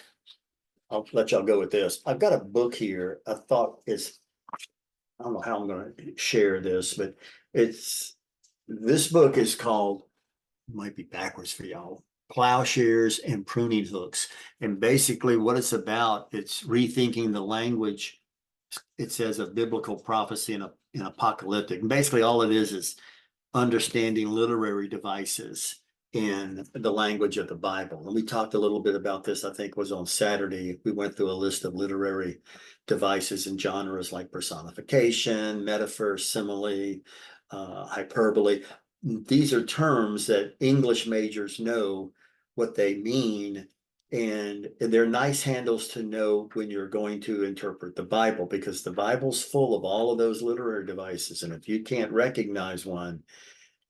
I'll let y'all go with this. I've got a book here. I thought I don't know how I'm going to share this, but this book is called, might be backwards for y'all, Plowshares and Pruning Hooks. And basically what it's about, it's rethinking the language, it says, of biblical prophecy and apocalyptic. And basically all it is understanding literary devices in the language of the Bible. And we talked a little bit about this, I think was on Saturday. We went through a list of literary devices and genres like personification, metaphor, simile, hyperbole. These are terms that English majors know what they mean, and they're nice handles to know when you're going to interpret the Bible, because the Bible's full of all of those literary devices. And if you can't recognize one,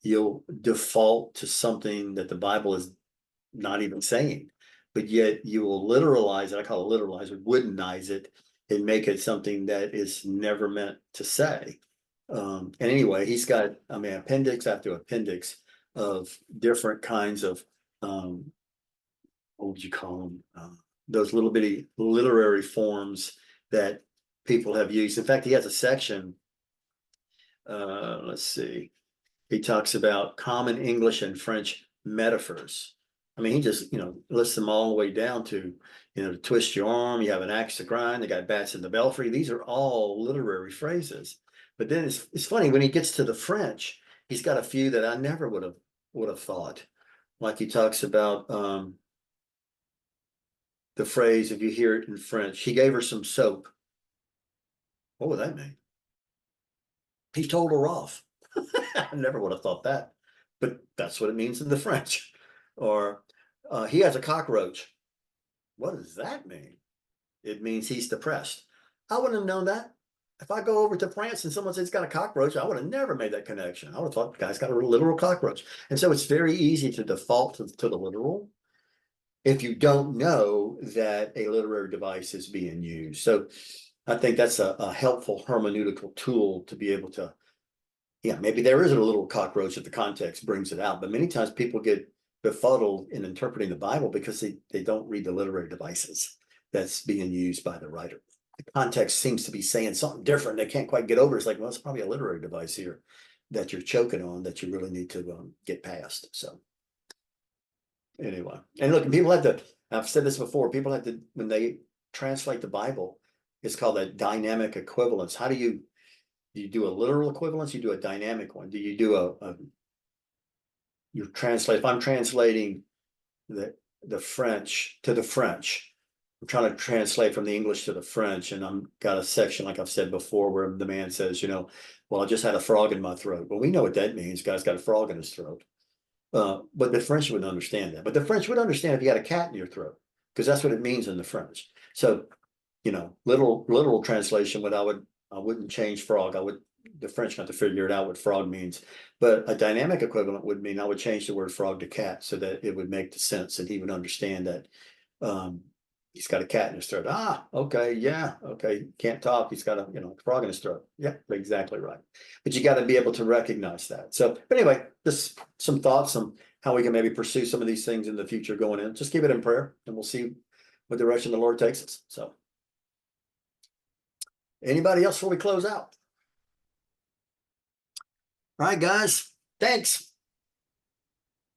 you'll default to something that the Bible is not even saying, but yet you will literalize it. I call it literalize, or woodenize it, and make it something that is never meant to say. And anyway, he's got, I mean, appendix after appendix of different kinds of, what would you call them? Those little bitty literary forms that people have used. In fact, he has a section. Let's see. He talks about common English and French metaphors. I mean, he just, lists them all the way down to, to twist your arm, you have an axe to grind, the guy bats in the belfry. These are all literary phrases. But then it's funny when he gets to the French, he's got a few that I never would have thought. Like he talks about the phrase, if you hear it in French, he gave her some soap. What would that mean? He told her off. I never would have thought that, but that's what it means in the French. Or he has a cockroach. What does that mean? It means he's depressed. I wouldn't have known that. If I go over to France and someone says he's got a cockroach, I would have never made that connection. I would have thought the guy's got a literal cockroach. And so it's very easy to default to the literal if you don't know that a literary device is being used. So I think that's a helpful hermeneutical tool to be able to, maybe there is a little cockroach if the context brings it out, but many times people get befuddled in interpreting the Bible because they don't read the literary devices that's being used by the writer. The context seems to be saying something different. They can't quite get over. It's like, well, it's probably a literary device here that you're choking on that you really need to get past. So anyway, and look, people have to, I've said this before, people have to, when they translate the Bible, it's called a dynamic equivalence. How do you do a literal equivalence? You do a dynamic one. Do you do you translate, if I'm translating the French to the French, I'm trying to translate from the English to the French, and I'm got a section, like I've said before, where the man says, well, I just had a frog in my throat. Well, we know what that means. Guy's got a frog in his throat. But the French wouldn't understand that. But the French would understand if you had a cat in your throat, because that's what it means in the French. So, literal translation, I wouldn't change frog. The French got to figure it out what frog means. But a dynamic equivalent would mean I would change the word frog to cat so that it would make the sense and he would understand that he's got a cat in his throat. Okay, yeah, okay, can't talk. He's got a frog in his throat. Yeah, exactly right. But you got to be able to recognize that. So, but anyway, just some thoughts on how we can maybe pursue some of these things in the future going in. Just keep it in prayer, and we'll see what direction the Lord takes us. So, anybody else before we close out? All right, guys. Thanks.